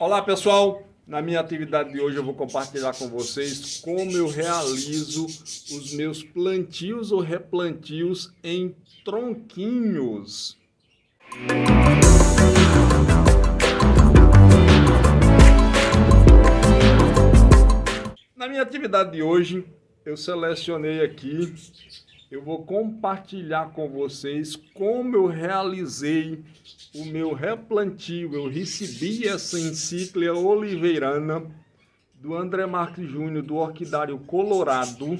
Olá pessoal, na minha atividade de hoje eu vou compartilhar com vocês como eu realizo os meus plantios ou replantios em tronquinhos. Na minha atividade de hoje eu selecionei aqui, eu vou compartilhar com vocês como eu realizei o meu replantio. Eu recebi essa encíclica oliveirana do André Marques Júnior, do Orquidário Colorado,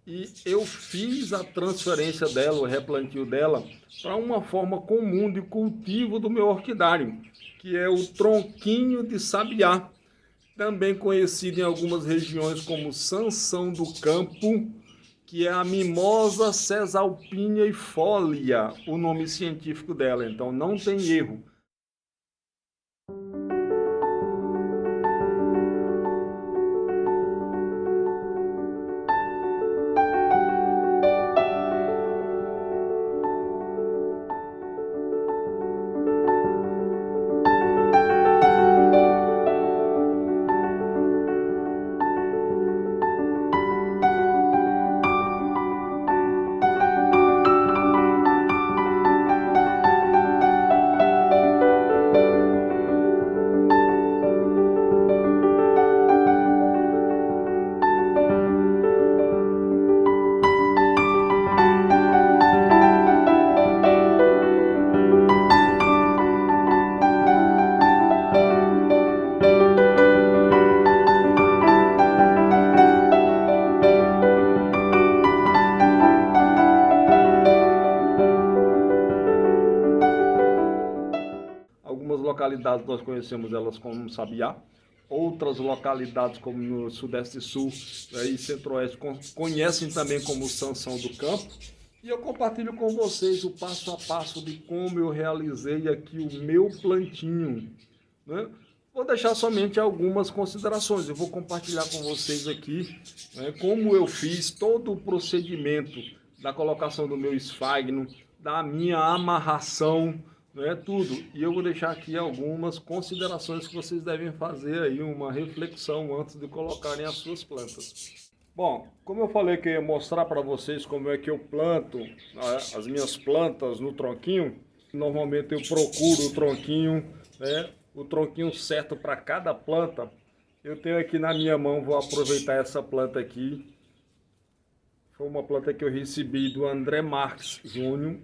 e eu fiz a transferência dela, o replantio dela, para uma forma comum de cultivo do meu orquidário, que é o tronquinho de sabiá, também conhecido em algumas regiões como sanção do campo, que é a Mimosa caesalpiniifolia, o nome científico dela, então não tem erro. Algumas localidades nós conhecemos elas como sabiá, outras localidades como no Sudeste e Sul e Centro-Oeste conhecem também como sanção do campo. E eu compartilho com vocês o passo a passo de como eu realizei aqui o meu plantinho, né? Vou deixar somente algumas considerações. Eu vou compartilhar com vocês aqui, né, como eu fiz todo o procedimento da colocação do meu esfagno, da minha amarração, né, tudo. E eu vou deixar aqui algumas considerações que vocês devem fazer aí, uma reflexão antes de colocarem as suas plantas. Bom, como eu falei que eu ia mostrar para vocês como é que eu planto, né, as minhas plantas no tronquinho, normalmente eu procuro o tronquinho, né, o tronquinho certo para cada planta. Eu tenho aqui na minha mão, vou aproveitar essa planta aqui. Foi uma planta que eu recebi do André Marques Júnior,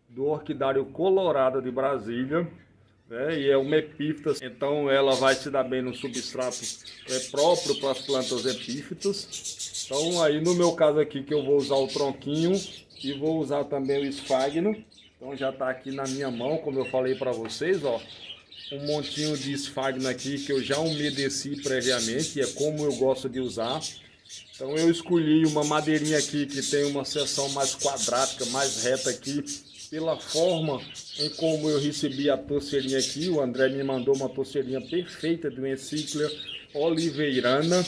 do Orquidário Colorado de Brasília, né? E é uma epífita, então ela vai se dar bem no substrato próprio para as plantas epífitas. Então aí no meu caso aqui que eu vou usar o tronquinho e vou usar também o esfagno. Então já está aqui na minha mão, como eu falei para vocês, ó, um montinho de esfagno aqui que eu já umedeci previamente, e é como eu gosto de usar. Então eu escolhi uma madeirinha aqui que tem uma seção mais quadrática, mais reta aqui, pela forma em como eu recebi a torceirinha aqui. O André me mandou uma torceirinha perfeita de uma encíclica oliveirana,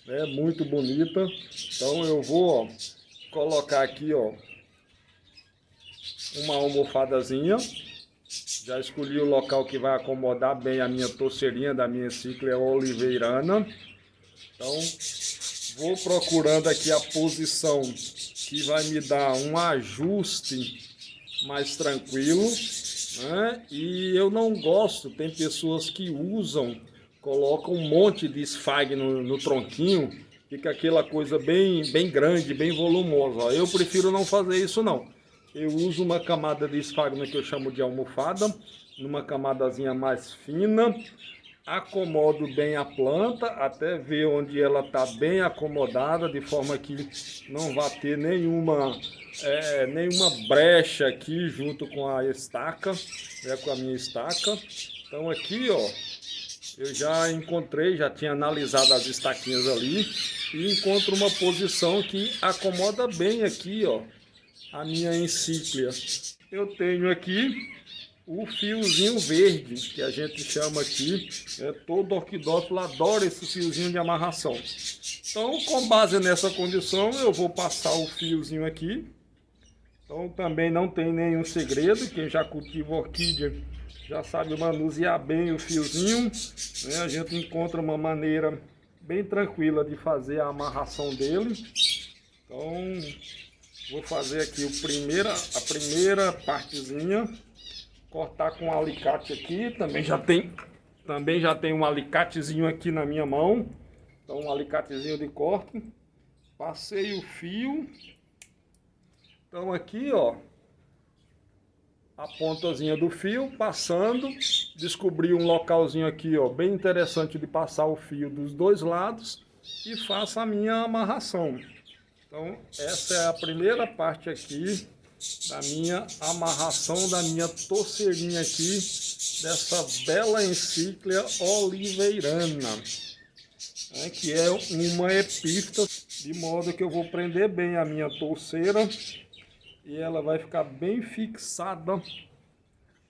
né, muito bonita. Então eu vou, ó, colocar aqui, ó, uma almofadazinha. Já escolhi o local que vai acomodar bem a minha torceirinha da minha encíclica oliveirana. Então vou procurando aqui a posição que vai me dar um ajuste mais tranquilo, né? E eu não gosto, tem pessoas que colocam um monte de esfagno no tronquinho, fica aquela coisa bem grande, bem volumosa. Eu prefiro não fazer isso não. Eu uso uma camada de esfagno que eu chamo de almofada, numa camadazinha mais fina, acomodo bem a planta, até ver onde ela está bem acomodada, de forma que não vai ter nenhuma brecha aqui junto com a estaca, né, com a minha estaca. Então aqui, ó, eu já encontrei, já tinha analisado as estaquinhas ali e encontro uma posição que acomoda bem aqui, ó, a minha encíclica. Eu tenho aqui o fiozinho verde, que a gente chama aqui, todo orquidófilo adora esse fiozinho de amarração. Então, com base nessa condição, eu vou passar o fiozinho aqui. Então, também não tem nenhum segredo, quem já cultiva orquídea já sabe manusear bem o fiozinho, né? A gente encontra uma maneira bem tranquila de fazer a amarração dele. Então, vou fazer aqui a primeira partezinha, cortar com um alicate aqui, também já tem um alicatezinho aqui na minha mão, então um alicatezinho de corte, passei o fio, então aqui ó, a pontazinha do fio, passando, descobri um localzinho aqui ó, bem interessante de passar o fio dos dois lados e faço a minha amarração. Então essa é a primeira parte aqui da minha amarração da minha torceirinha aqui, dessa bela encíclia oliveirana, né, que é uma epífita, de modo que eu vou prender bem a minha torceira e ela vai ficar bem fixada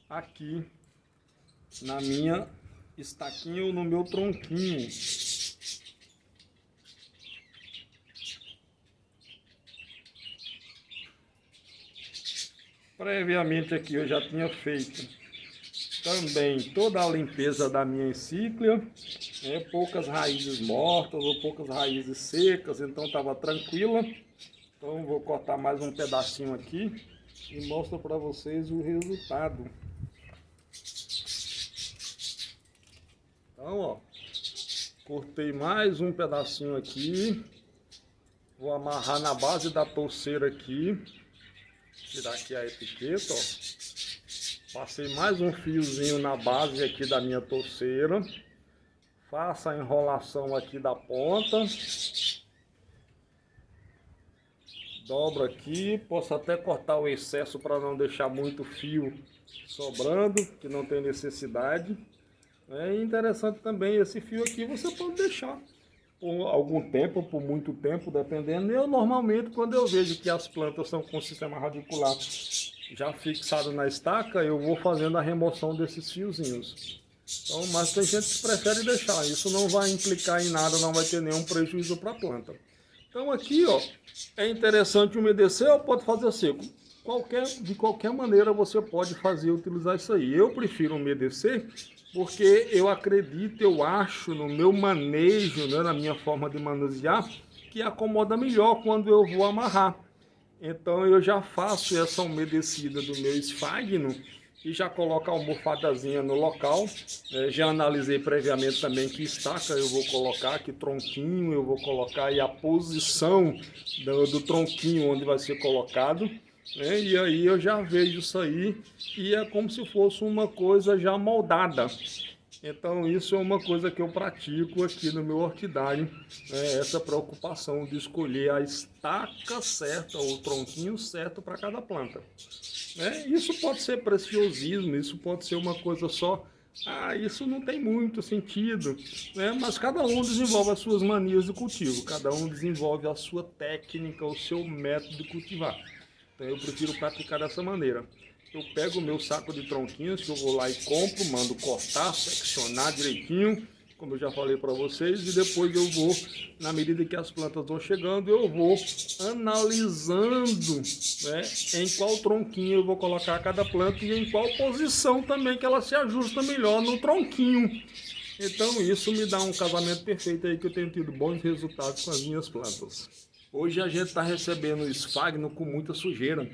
aqui na minha estaquinha ou no meu tronquinho. Previamente aqui eu já tinha feito também toda a limpeza da minha encíclia, né? Poucas raízes mortas ou poucas raízes secas, então estava tranquila. Então vou cortar mais um pedacinho aqui e mostro para vocês o resultado. Então ó, cortei mais um pedacinho aqui, vou amarrar na base da torceira aqui. Tirar aqui a etiqueta, ó. Passei mais um fiozinho na base aqui da minha torceira. Faço a enrolação aqui da ponta. Dobro aqui. Posso até cortar o excesso para não deixar muito fio sobrando, que não tem necessidade. É interessante também esse fio aqui, você pode deixar por algum tempo, por muito tempo, dependendo. Eu normalmente, quando eu vejo que as plantas estão com o sistema radicular já fixado na estaca, eu vou fazendo a remoção desses fiozinhos. Então, mas tem gente que prefere deixar, isso não vai implicar em nada, não vai ter nenhum prejuízo para a planta. Então aqui ó, é interessante umedecer ou pode fazer seco. De qualquer maneira você pode utilizar isso aí. Eu prefiro umedecer porque eu acredito, eu acho no meu manejo, né, na minha forma de manusear, que acomoda melhor quando eu vou amarrar. Então eu já faço essa umedecida do meu esfagno e já coloco a almofadazinha no local. Já analisei previamente também que estaca eu vou colocar, que tronquinho eu vou colocar e a posição do tronquinho onde vai ser colocado. E aí eu já vejo isso aí e é como se fosse uma coisa já moldada. Então isso é uma coisa que eu pratico aqui no meu orquidário, essa preocupação de escolher a estaca certa ou o tronquinho certo para cada planta. Isso pode ser preciosismo, isso pode ser uma coisa só, isso não tem muito sentido, mas cada um desenvolve as suas manias de cultivo, cada um desenvolve a sua técnica, o seu método de cultivar. Então eu prefiro praticar dessa maneira. Eu pego o meu saco de tronquinhos que eu vou lá e compro, mando cortar, seccionar direitinho, como eu já falei para vocês, e depois eu vou, na medida que as plantas vão chegando, eu vou analisando, em qual tronquinho eu vou colocar cada planta e em qual posição também que ela se ajusta melhor no tronquinho. Então isso me dá um casamento perfeito aí que eu tenho tido bons resultados com as minhas plantas. Hoje a gente está recebendo esfagno com muita sujeira.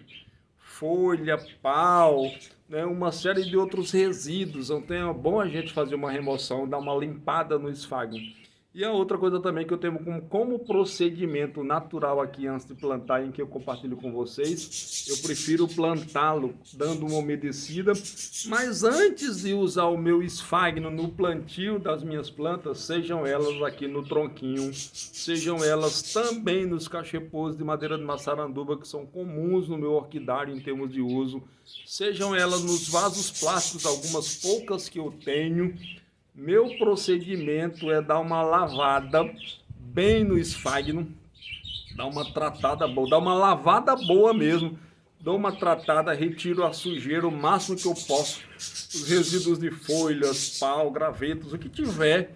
Folha, pau, uma série de outros resíduos. Então é bom a gente fazer uma remoção, dar uma limpada no esfagno. E a outra coisa também que eu tenho como procedimento natural aqui antes de plantar, em que eu compartilho com vocês, eu prefiro plantá-lo dando uma umedecida, mas antes de usar o meu esfagno no plantio das minhas plantas, sejam elas aqui no tronquinho, sejam elas também nos cachepôs de madeira de maçaranduba, que são comuns no meu orquidário em termos de uso, sejam elas nos vasos plásticos, algumas poucas que eu tenho, meu procedimento é dar uma lavada bem no esfagno, dar uma tratada boa, dar uma lavada boa mesmo, dou uma tratada, retiro a sujeira o máximo que eu posso, os resíduos de folhas, pau, gravetos, o que tiver,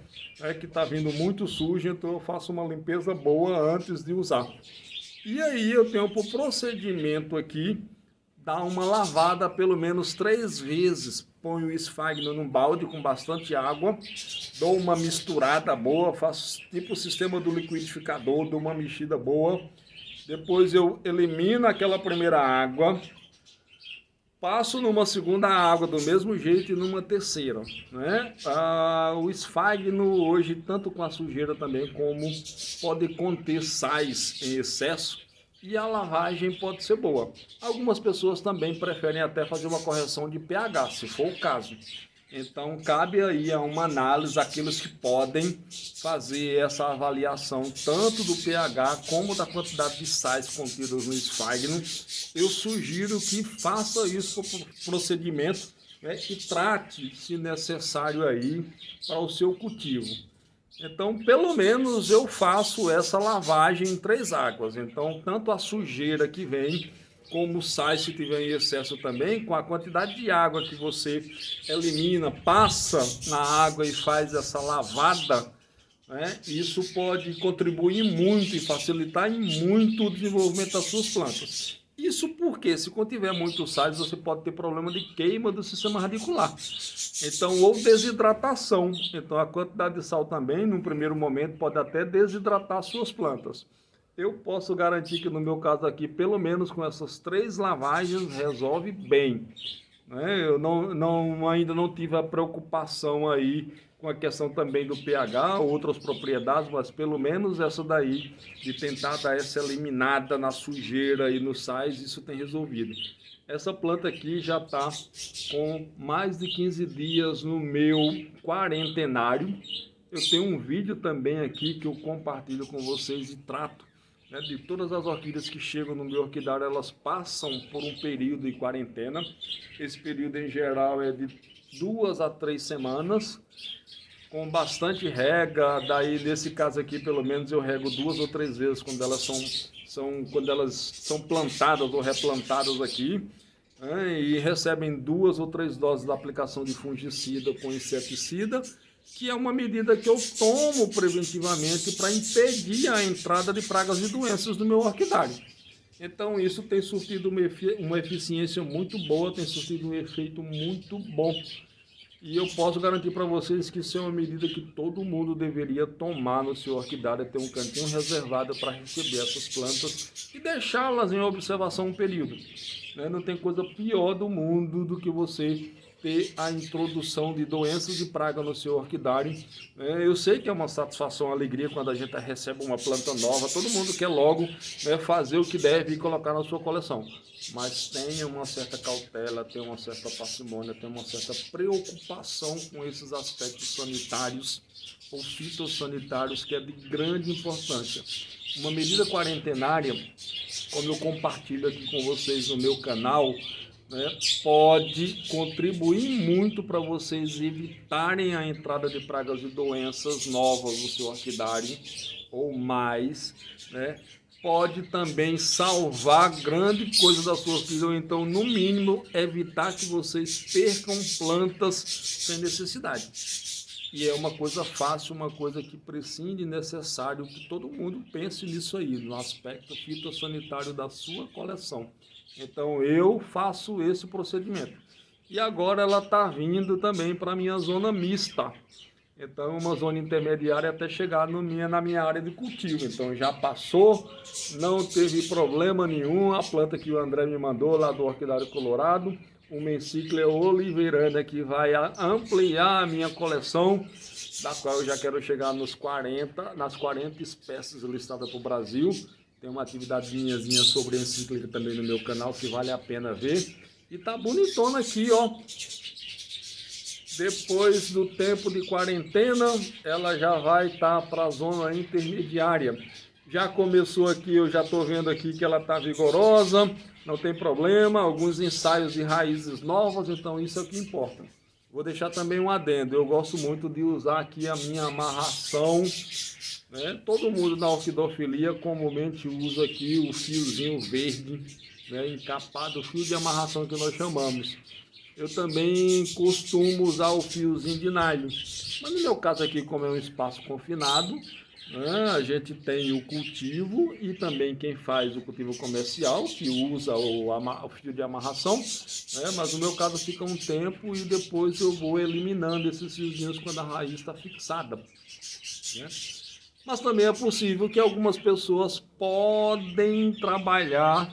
que está vindo muito sujo, então eu faço uma limpeza boa antes de usar. E aí eu tenho por procedimento aqui dar uma lavada pelo menos 3 vezes. Ponho o esfagno num balde com bastante água, dou uma misturada boa, faço tipo o sistema do liquidificador, dou uma mexida boa. Depois eu elimino aquela primeira água, passo numa segunda água do mesmo jeito e numa terceira, né? O esfagno hoje, tanto com a sujeira também, como pode conter sais em excesso, e a lavagem pode ser boa. Algumas pessoas também preferem até fazer uma correção de pH, se for o caso. Então, cabe aí a uma análise aqueles que podem fazer essa avaliação tanto do pH como da quantidade de sais contidas no esfagno. Eu sugiro que faça isso por procedimento, né, e trate, se necessário, aí para o seu cultivo. Então, pelo menos eu faço essa lavagem em 3 águas. Então, tanto a sujeira que vem, como o sais se tiver em excesso também, com a quantidade de água que você elimina, passa na água e faz essa lavada, né? Isso pode contribuir muito e facilitar muito o desenvolvimento das suas plantas. Isso porque, se contiver muito sais, você pode ter problema de queima do sistema radicular. Então, ou desidratação. Então, a quantidade de sal também, num primeiro momento, pode até desidratar suas plantas. Eu posso garantir que, no meu caso aqui, pelo menos com essas 3 lavagens, resolve bem, né? Eu ainda não tive a preocupação aí com a questão também do pH, outras propriedades, mas pelo menos essa daí, de tentar dar essa eliminada na sujeira e nos sais, isso tem resolvido. Essa planta aqui já está com mais de 15 dias no meu quarentenário. Eu tenho um vídeo também aqui que eu compartilho com vocês e trato, né, de todas as orquídeas que chegam no meu orquidário. Elas passam por um período de quarentena. Esse período em geral é de 2 a 3 semanas, com bastante rega. Daí, nesse caso aqui, pelo menos eu rego 2 ou 3 vezes quando elas são plantadas ou replantadas aqui, né, e recebem 2 ou 3 doses da aplicação de fungicida com inseticida, que é uma medida que eu tomo preventivamente para impedir a entrada de pragas e doenças no meu orquidário. Então, isso tem surtido uma eficiência muito boa, tem surtido um efeito muito bom. E eu posso garantir para vocês que isso é uma medida que todo mundo deveria tomar no seu orquidário, ter um cantinho reservado para receber essas plantas e deixá-las em observação um período, né? Não tem coisa pior do mundo do que você ter a introdução de doenças e praga no seu orquidário. Eu sei que é uma satisfação, uma alegria quando a gente recebe uma planta nova. Todo mundo quer logo, né, fazer o que deve e colocar na sua coleção. Mas tenha uma certa cautela, tenha uma certa parcimônia, tenha uma certa preocupação com esses aspectos sanitários ou fitossanitários, que é de grande importância. Uma medida quarentenária, como eu compartilho aqui com vocês no meu canal, né, pode contribuir muito para vocês evitarem a entrada de pragas e doenças novas no seu orquidário ou mais, né? Pode também salvar grande coisa da sua orquídea, ou então, no mínimo, evitar que vocês percam plantas sem necessidade. E é uma coisa fácil, uma coisa que prescinde, necessário que todo mundo pense nisso aí, no aspecto fitossanitário da sua coleção. Então, eu faço esse procedimento. E agora ela está vindo também para a minha zona mista. Então, uma zona intermediária até chegar na minha área de cultivo. Então, já passou, não teve problema nenhum. A planta que o André me mandou lá do Orquidário Colorado, o Menciclia oliveirana, que vai ampliar a minha coleção, da qual eu já quero chegar nas 40 espécies listadas para o Brasil. Tem uma atividadezinha sobre encíclica também no meu canal que vale a pena ver. E tá bonitona aqui, ó. Depois do tempo de quarentena, ela já vai estar para a zona intermediária. Já começou aqui, eu já estou vendo aqui que ela está vigorosa, não tem problema. Alguns ensaios de raízes novas, então isso é o que importa. Vou deixar também um adendo. Eu gosto muito de usar aqui a minha amarração, né? Todo mundo na orquidofilia comumente usa aqui o fiozinho verde, né, encapado, o fio de amarração que nós chamamos. Eu também costumo usar o fiozinho de nylon. Mas no meu caso aqui, como é um espaço confinado, né? A gente tem o cultivo e também quem faz o cultivo comercial, que usa o fio de amarração, né? Mas no meu caso fica um tempo e depois eu vou eliminando esses fiozinhos quando a raiz está fixada, né? Mas também é possível que algumas pessoas podem trabalhar,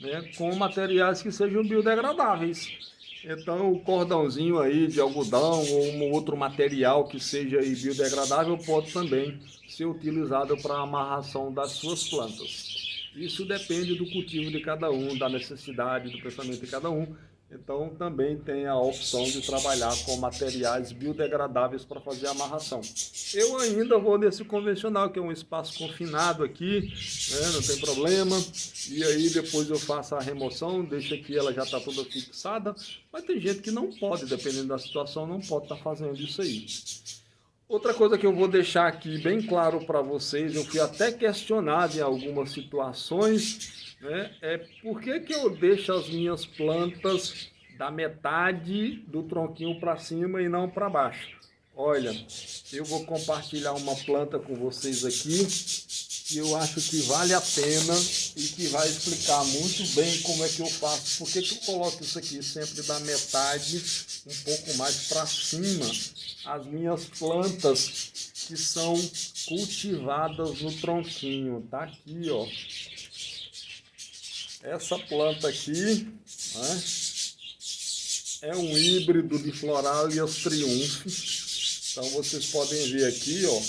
né, com materiais que sejam biodegradáveis. Então, o cordãozinho aí de algodão ou um outro material que seja aí biodegradável pode também ser utilizado para a amarração das suas plantas. Isso depende do cultivo de cada um, da necessidade, do pensamento de cada um. Então, também tem a opção de trabalhar com materiais biodegradáveis para fazer a amarração. Eu ainda vou nesse convencional, que é um espaço confinado aqui, né, não tem problema. E aí depois eu faço a remoção, deixa que ela já está toda fixada. Mas tem gente que não pode, dependendo da situação, não pode estar fazendo isso aí. Outra coisa que eu vou deixar aqui bem claro para vocês, eu fui até questionado em algumas situações, né, é por que eu deixo as minhas plantas da metade do tronquinho para cima e não para baixo. Olha, eu vou compartilhar uma planta com vocês aqui que eu acho que vale a pena e que vai explicar muito bem como é que eu faço. Por que eu coloco isso aqui sempre da metade, um pouco mais para cima? As minhas plantas que são cultivadas no tronquinho, tá aqui, ó. Essa planta aqui, né, é um híbrido de Floralias Triumph. Então vocês podem ver aqui, ó.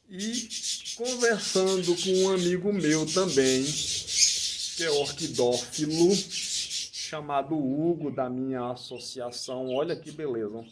E conversando com um amigo meu também, que é orquidófilo, chamado Hugo, da minha associação. Olha que beleza.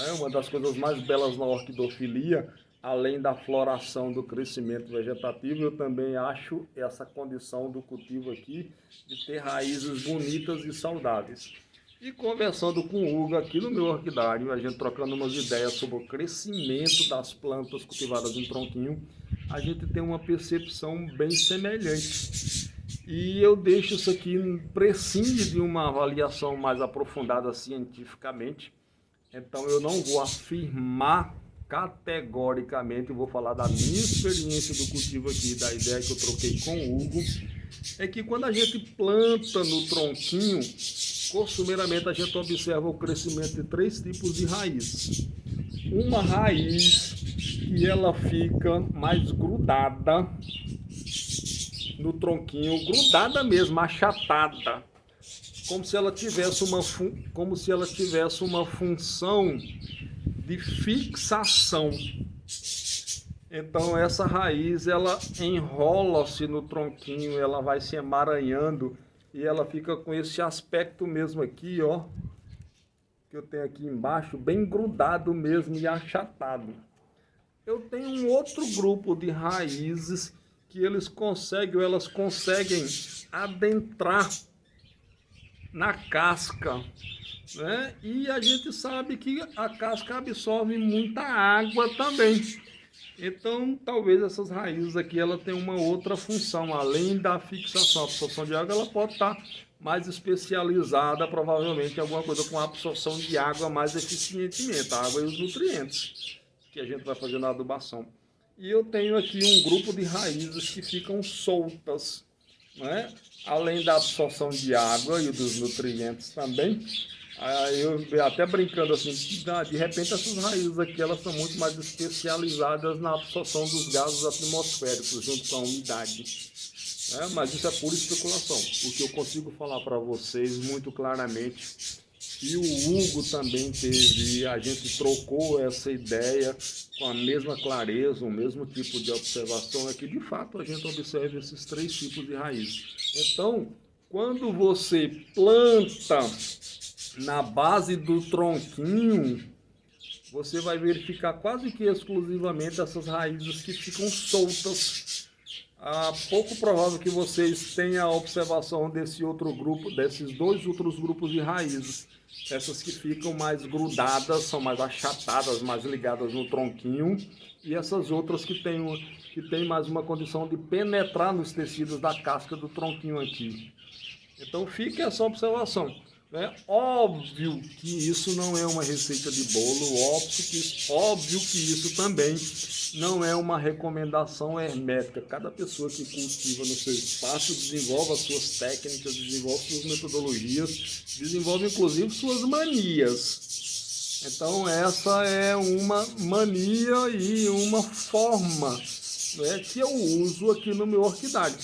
É uma das coisas mais belas na orquidofilia, além da floração, do crescimento vegetativo, eu também acho essa condição do cultivo aqui de ter raízes bonitas e saudáveis. E conversando com o Hugo aqui no meu orquidário, a gente trocando umas ideias sobre o crescimento das plantas cultivadas em tronquinho, a gente tem uma percepção bem semelhante. E eu deixo isso aqui, prescinde de uma avaliação mais aprofundada cientificamente. Então eu não vou afirmar categoricamente, eu vou falar da minha experiência do cultivo aqui, da ideia que eu troquei com o Hugo, é que quando a gente planta no tronquinho, costumeiramente a gente observa o crescimento de 3 tipos de raízes. Uma raiz que ela fica mais grudada no tronquinho, grudada mesmo, achatada, como se ela tivesse uma função de fixação. Então essa raiz ela enrola-se no tronquinho, ela vai se emaranhando e ela fica com esse aspecto mesmo aqui, ó, que eu tenho aqui embaixo, bem grudado mesmo e achatado. Eu tenho um outro grupo de raízes que elas conseguem adentrar na casca, né? E a gente sabe que a casca absorve muita água também. Então, talvez essas raízes aqui ela tenham uma outra função, além da fixação, a absorção de água, ela pode estar mais especializada, provavelmente em alguma coisa com a absorção de água mais eficientemente, a água e os nutrientes que a gente vai fazer na adubação. E eu tenho aqui um grupo de raízes que ficam soltas, né? Além da absorção de água e dos nutrientes também. Eu até brincando assim, de repente essas raízes aqui elas são muito mais especializadas na absorção dos gases atmosféricos junto com a umidade, né? Mas isso é pura especulação, porque eu consigo falar para vocês muito claramente. E o Hugo também teve, a gente trocou essa ideia com a mesma clareza, o mesmo tipo de observação, é que de fato a gente observa esses 3 tipos de raízes. Então, quando você planta na base do tronquinho, você vai verificar quase que exclusivamente essas raízes que ficam soltas. Pouco provável que vocês tenham a observação desse outro grupo, desses 2 outros grupos de raízes. Essas que ficam mais grudadas, são mais achatadas, mais ligadas no tronquinho, e essas outras que têm mais uma condição de penetrar nos tecidos da casca do tronquinho aqui. Então fique essa observação. né? Óbvio que isso não é uma receita de bolo, óbvio que isso também não é uma recomendação hermética. Cada pessoa que cultiva no seu espaço desenvolve as suas técnicas, desenvolve suas metodologias, desenvolve inclusive suas manias. Então essa é uma mania e uma forma, né, que eu uso aqui no meu orquidário.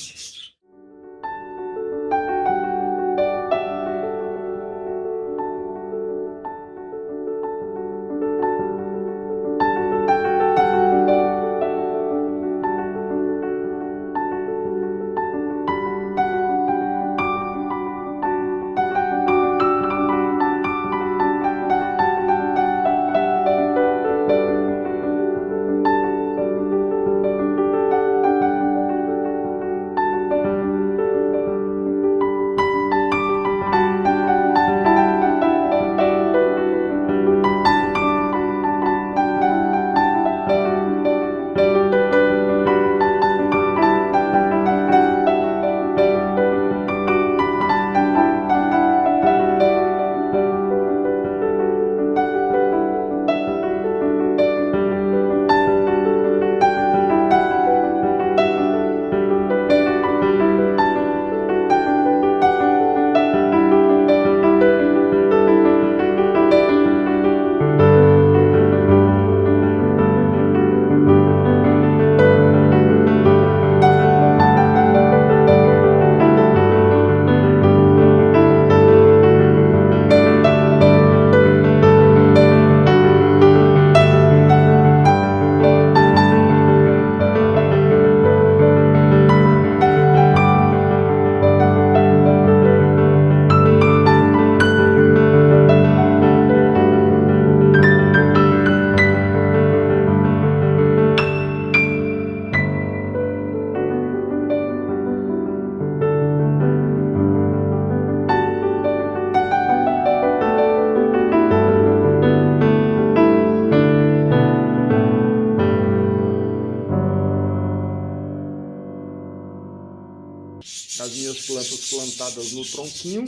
As minhas plantas plantadas no tronquinho,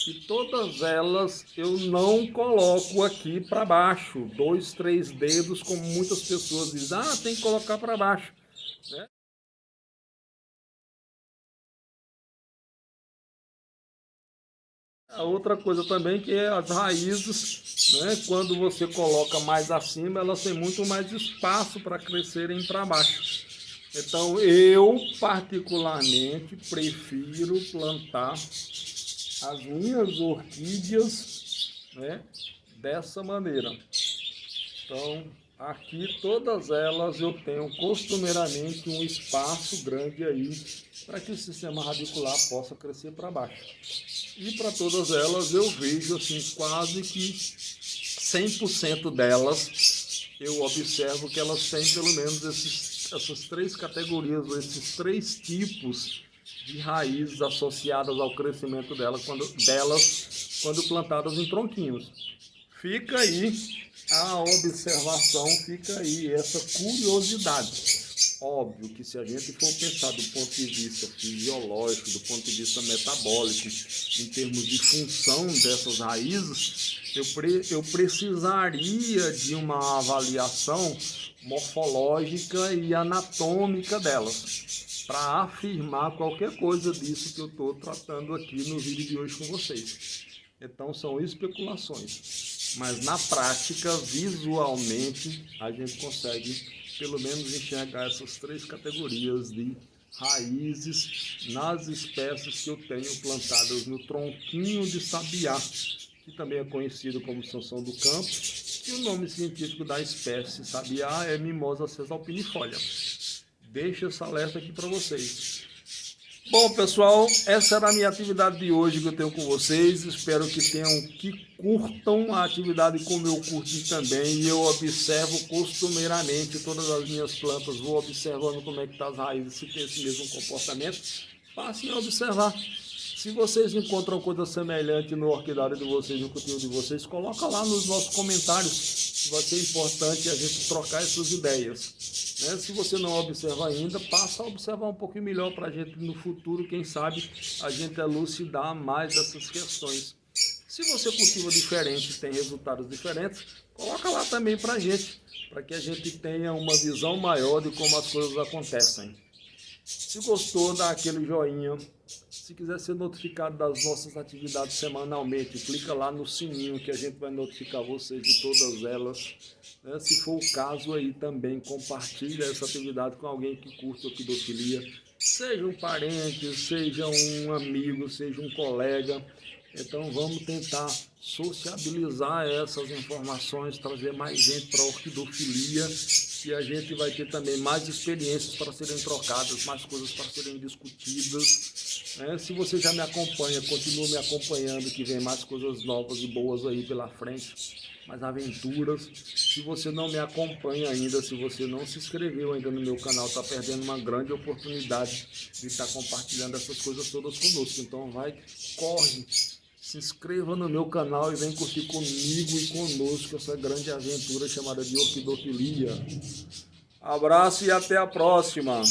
e todas elas eu não coloco aqui para baixo, 2, 3 dedos, como muitas pessoas dizem, tem que colocar para baixo, né? A outra coisa também que é as raízes, né? Quando você coloca mais acima, elas têm muito mais espaço para crescerem para baixo. Então eu particularmente prefiro plantar as minhas orquídeas, né, dessa maneira. Então aqui todas elas eu tenho costumeiramente um espaço grande aí para que o sistema radicular possa crescer para baixo. E para todas elas eu vejo assim quase que 100% delas eu observo que elas têm pelo menos essas 3 categorias, ou esses 3 tipos de raízes associadas ao crescimento delas quando plantadas em tronquinhos. Fica aí a observação, fica aí essa curiosidade. Óbvio que se a gente for pensar do ponto de vista fisiológico, do ponto de vista metabólico, em termos de função dessas raízes, eu precisaria de uma avaliação morfológica e anatômica delas, para afirmar qualquer coisa disso que eu estou tratando aqui no vídeo de hoje com vocês. Então são especulações, mas na prática, visualmente, a gente consegue pelo menos enxergar essas 3 categorias de raízes nas espécies que eu tenho plantadas no tronquinho de sabiá, que também é conhecido como sanção do campo, e o nome científico da espécie sabiá é Mimosa caesalpinifolia. Deixo essa alerta aqui para vocês. Bom, pessoal, essa era a minha atividade de hoje que eu tenho com vocês. Espero que curtam a atividade como eu curti também. E eu observo costumeiramente todas as minhas plantas, vou observando como é que está as raízes, se tem esse mesmo comportamento. Passem a observar. Se vocês encontram coisa semelhante no orquidário de vocês, no cultivo de vocês, coloca lá nos nossos comentários. Vai ser importante a gente trocar essas ideias. Né? Se você não observa ainda, passa a observar um pouquinho melhor para a gente no futuro, quem sabe a gente elucidar mais essas questões. Se você cultiva diferente e tem resultados diferentes, coloca lá também para que a gente tenha uma visão maior de como as coisas acontecem. Se gostou, dá aquele joinha. Se quiser ser notificado das nossas atividades semanalmente, clica lá no sininho que a gente vai notificar vocês de todas elas. Se for o caso aí também, compartilhe essa atividade com alguém que curte orquidofilia. Seja um parente, seja um amigo, seja um colega. Então vamos tentar sociabilizar essas informações, trazer mais gente para a orquidofilia, e a gente vai ter também mais experiências para serem trocadas, mais coisas para serem discutidas. Se você já me acompanha, continue me acompanhando, que vem mais coisas novas e boas aí pela frente, mais aventuras. Se você não me acompanha ainda, se você não se inscreveu ainda no meu canal, está perdendo uma grande oportunidade de estar compartilhando essas coisas todas conosco. Então corre, se inscreva no meu canal e vem curtir comigo e conosco essa grande aventura chamada de orquidofilia. Abraço e até a próxima!